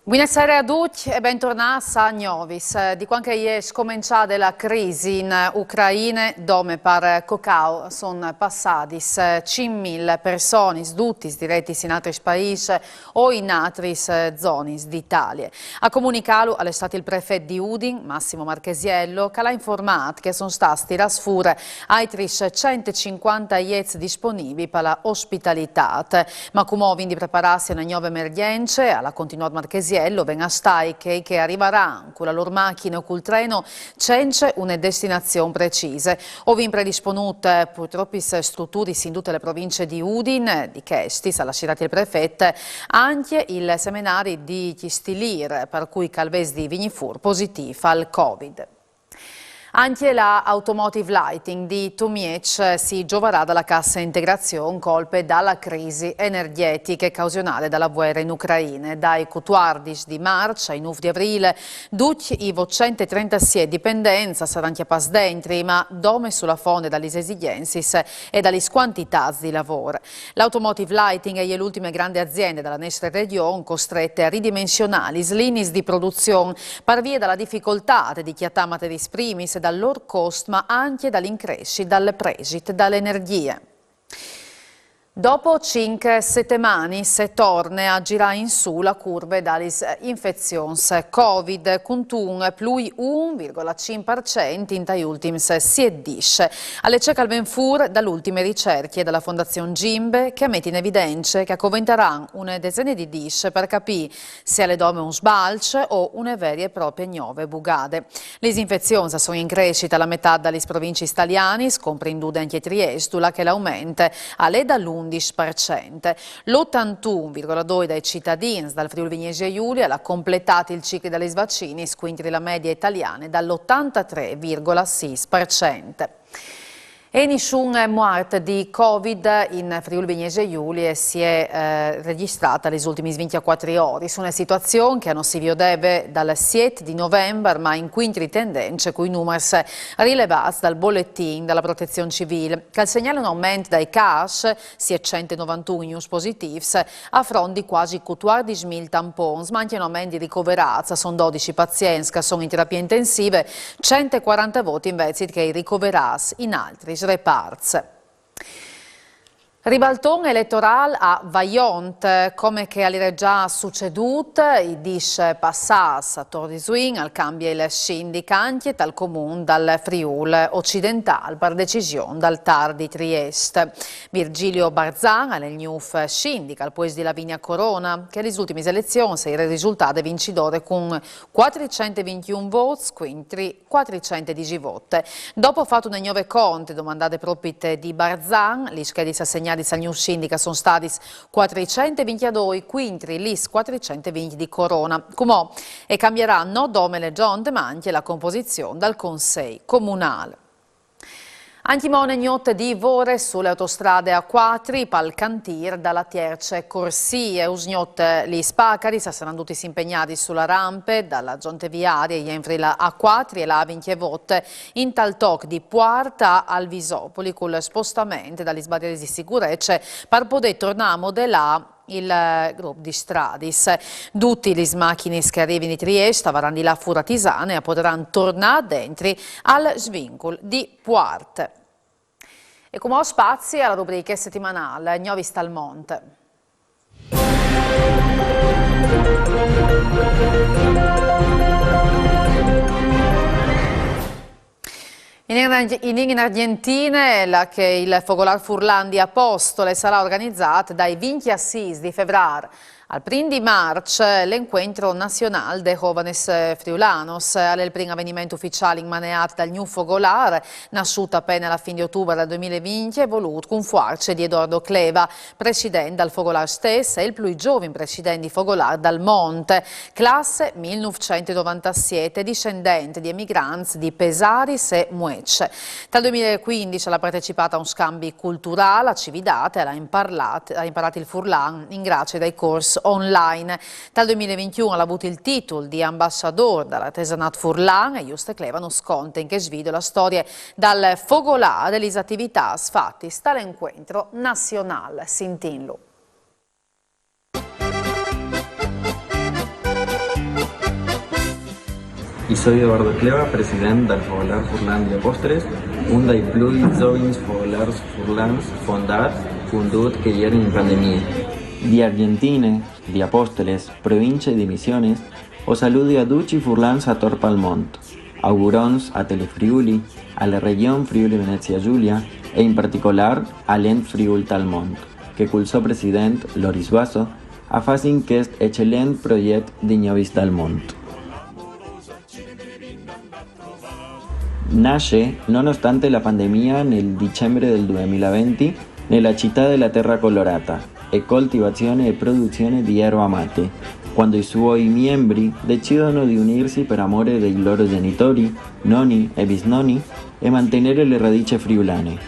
Buonasera a tutti e bentornati a Novis. Di quando è scominciata la crisi in Ucraina, dove per cacao sono passati 5.000 persone, tutti diretti in altri paesi o in altre zone d'Italia. A comunicarlo è stato il prefetto di Udin, Massimo Marchesiello, che ha informato che sono stati rasfure altri 150 IEZ disponibili per l'ospitalità. Ma come quindi prepararsi a una nuova emergenza, alla continuato Marchesiello, ben a stai che arriverà con la loro macchina o col treno senza una destinazione precisa. Ovin predisponute purtroppo strutture in tutte le province di Udin, di Chesti, ha lasciato il prefetto, anche il seminario di Chistilir, per cui Calves di Vignifur positivo al Covid. Anche la Automotive Lighting di Tomiec si gioverà dalla cassa integrazione colpe dalla crisi energetica e causionale dalla guerra in Ucraina. Dai 14 di marzo ai 9 di aprile, tutti i 136 dipendenze saranno chiappas dentro, ma dome sulla fonte dalle esigenze e dalle quantità di lavoro. L'Automotive Lighting è l'ultima grande azienda della nostra regione costrette a ridimensionare le linee di produzione per via della difficoltà di chiattare materie prime dal loro costo, ma anche dall'increscita dalle prestiti dall'energia. Dopo 5 settimane si torna a girare in su la curva dalle infezioni Covid, con un più 1,5% in tagli ultimi si dice. Alle cieca al Benfur dalle ricerche della Fondazione Gimbe che mette in evidenza che accoventeranno una decina di dish per capire se alle donne un sbalcio o una vera e propria nuove bugade. Le infezioni sono in crescita alla metà dalle province italiane, comprendute anche Trieste, che l'aumenta alle dall'11%. L'81,2% dei cittadini dal Friuli Venezia Giulia ha completato il ciclo delle vaccini, quindi la media italiana è dall'83,6%. E nessun morto di Covid in Friuli Venezia Giulia si è registrata nelle ultime 24 ore. Su una situazione che non si vedeva dal 7 di novembre, ma in quinti tendenze con i numeri rilevati dal bollettino della Protezione Civile, che segnala un aumento dai casi, si è 191 news positivi, a fronte di quasi 14.000 tamponi, ma anche un aumento di ricoverati, sono 12 pazienti che sono in terapia intensiva, 140 voti invece che ricoverati in altri reparts. Ribaltone elettorale a Vajont, come che era già succeduto, i dice passas a Tordisuin al cambio il sindicante dal comune dal Friul occidentale per decisione dal TAR di Trieste. Virgilio Barzan nel NUF sindical poi di Lavinia Corona, che alle ultime elezioni si era risultato vincitore con 421 voti, quindi 410 voti. Dopo fatto una nuove conte domandate proprio di Barzan, gli schedi assegnati al New Sindica sono stati 422, quindi lis 420 di Corona. Come e cambieranno dome le giunte, ma anche la composizione del Consiglio Comunale. Antimone gnot di vore sulle autostrade A4, pal cantir dalla terza corsie, usgnot li spacari, saranno tutti impegnati sulla rampe, dalla giunte viaria, entri la A4 e la A20 in tal toc di Puarta al Visopoli, con spostamento dalle sbarriere di sicurezza per poter tornare a modellare il gruppo di Stradis. Tutti le macchine che arrivano di Trieste avranno di là furatisane e potranno tornare dentro al svincolo di Puarte. E come ho spazio alla rubrica settimanale Novis dal Monte. In Argentina che il Fogolar Furlan di Apostole sarà organizzato dai 26 di febbraio al 1 di marzo l'incontro nazionale dei Jóvenes Friulanos, è il primo avvenimento ufficiale in maneato dal New Fogolar, nasciuto appena alla fine di ottobre del 2020 e voluto con forze di Edoardo Cleva, presidente del Fogolar stesso e il più giovane presidente di Fogolar dal Monte, classe 1997, discendente di emigranti di Pesaris e Muecce. Dal 2015 ha partecipato a un scambio culturale a Cividate e ha imparato il Furlan in grazie dai corsi online. Dal 2021 ha avuto il titolo di ambasciatore dall'artigianato Furlan e Juste Clevano sconta in che svido la storia dal fogolare delle attività fatte dall'incontro nazionale. Sintinlo. I soy Eduardo Cleva, president del Fogolar Furlan de Apóstoles, un dei plui jovens Fogolars Furlans fondat, fundut que ieri in pandemia. Di Argentine, di Apóstoles, provincia di Misiones, o saludi a Duci Furlans a Torpalmont, augurons a Telefriuli, a la región Friuli-Venezia Giulia e in particolar a l'ent Friul Talmont, que culsó president Loris Basso a facin qu'est excellent proget di Novis Talmont. Nasce, nonostante la pandemia, nel dicembre del 2020 nella città della Terra Colorata e coltivazione e produzione di erba mate, quando i suoi membri decidono di unirsi per amore dei loro genitori, nonni e bisnonni e mantenere le radici friulane.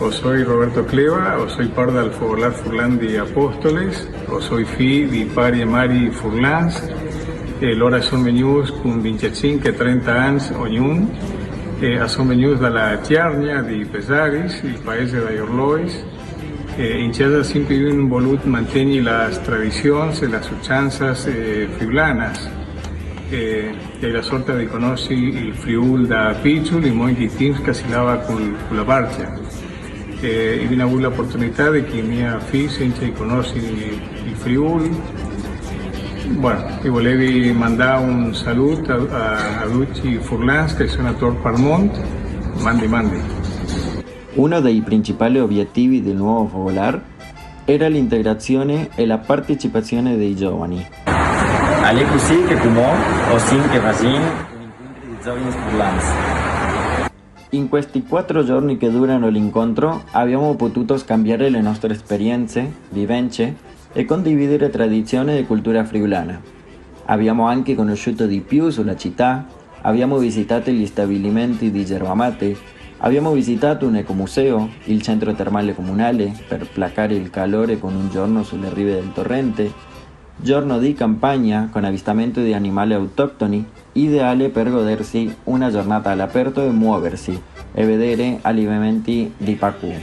O soy Roberto Cleva, o soy parte del Fogolar Furlan de Apóstoles, o soy fill di pari e mari Furlans. L'ora sono venuti con 25 e 30 anni ognuno, sono venuti dalla Chiarnia di Pesaris, il paese di Orlois, in casa sempre hanno voluto mantenere le tradizioni e le usanze friulanas, e la sorta di conoscere il Friul da piccolo e molti teams che si lava con la barca. E abbiamo avuto l'opportunità di che mia figlia conoscere il Friul. Bueno, ti volevi mandare un saluto a Duci Furlans, che sono a Torpalmont. Mandi. Uno dei principali obiettivi del nuovo Fogolar era l'integrazione e la partecipazione dei giovani. Alle così che comò o sin che facin un incontro di giovani Furlans. In questi 4 giorni che durano l'incontro abbiamo potuto scambiare le nostre esperienze, vivenze e condividere tradizione e cultura friulana. Abbiamo anche conosciuto di più sulla città, abbiamo visitato gli stabilimenti di yerba mate, abbiamo visitato un ecomuseo, il centro termale comunale per placare il calore con un giorno sulle rive del torrente, giorno di campagna con avvistamento di animali autoctoni, ideale per godersi una giornata all'aperto e muoversi e vedere allevamenti di Pacù.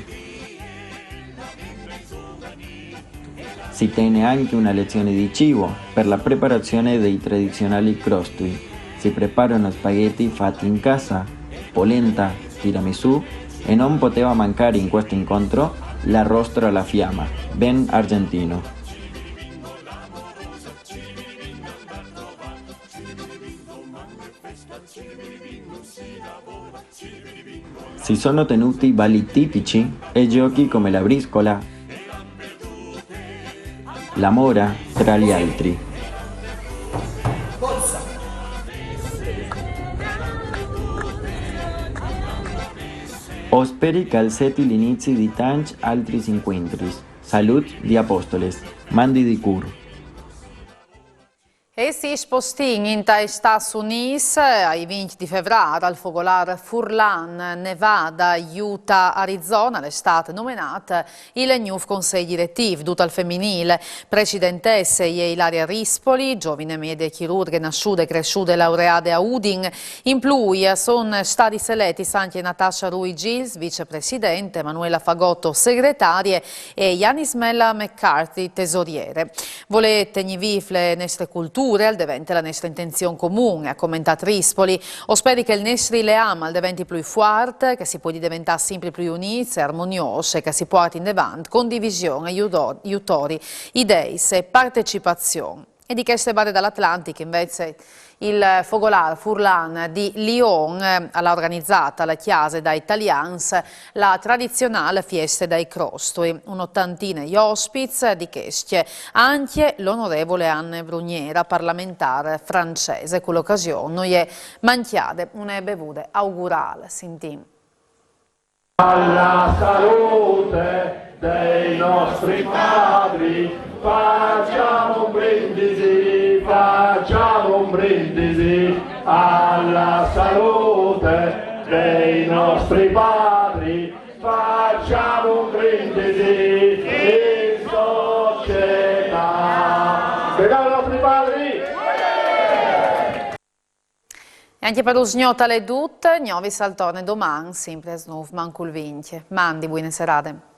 Si tiene anche una lezione di cibo per la preparazione dei tradizionali crostui. Si preparano spaghetti fatti in casa, polenta, tiramisù e non poteva mancare in questo incontro l'arrostro alla fiamma, ben argentino. Si sono tenuti balli tipici e giochi come la briscola, la mora, tra gli altri. Osperi calzetti l'inizi di tanti altri incontri. Salut di Apóstoles, mandi di cur. E si spostin in Stati Uniti ai 20 di febbraio al Fogolar Furlan, Nevada, Utah, Arizona, l'estate nominata il nuovo consiglio direttivo, tutto al femminile. Presidentessa è Ilaria Rispoli, giovane media chirurga nasciuta e cresciuta e laureata a Udin. In più sono stati seletti anche Natasha Rui-Gilles, vicepresidente, Manuela Fagotto, segretaria e Yanis Mella McCarthy, tesoriere. Volete vive le nostre culture, al diventa la nostra intenzione comune, ha commentato Rispoli. O speri che il nostro leame diventi più forte, che si può diventare sempre più uniti e armoniosi, che si porti in avanti condivisione, aiutori, idee e partecipazione. E di queste barre dall'Atlantico invece il Fogolar Furlan di Lyon ha organizzata la chiesa da Italians la tradizionale fiesta dei crostui. Un'ottantina di ospiti di questi, anche l'onorevole Anne Bruniera, parlamentare francese, con l'occasione è manchiate una bevuta augurale. Senti. Alla salute dei nostri padri facciamo un brindisi alla salute dei nostri padri, facciamo un brindisi in società. Beviamo i nostri padri! E anche per lo sgnota le tutte, Novi saltone domani, sempre a Snuf, mancul vince. Mandi, buone serate.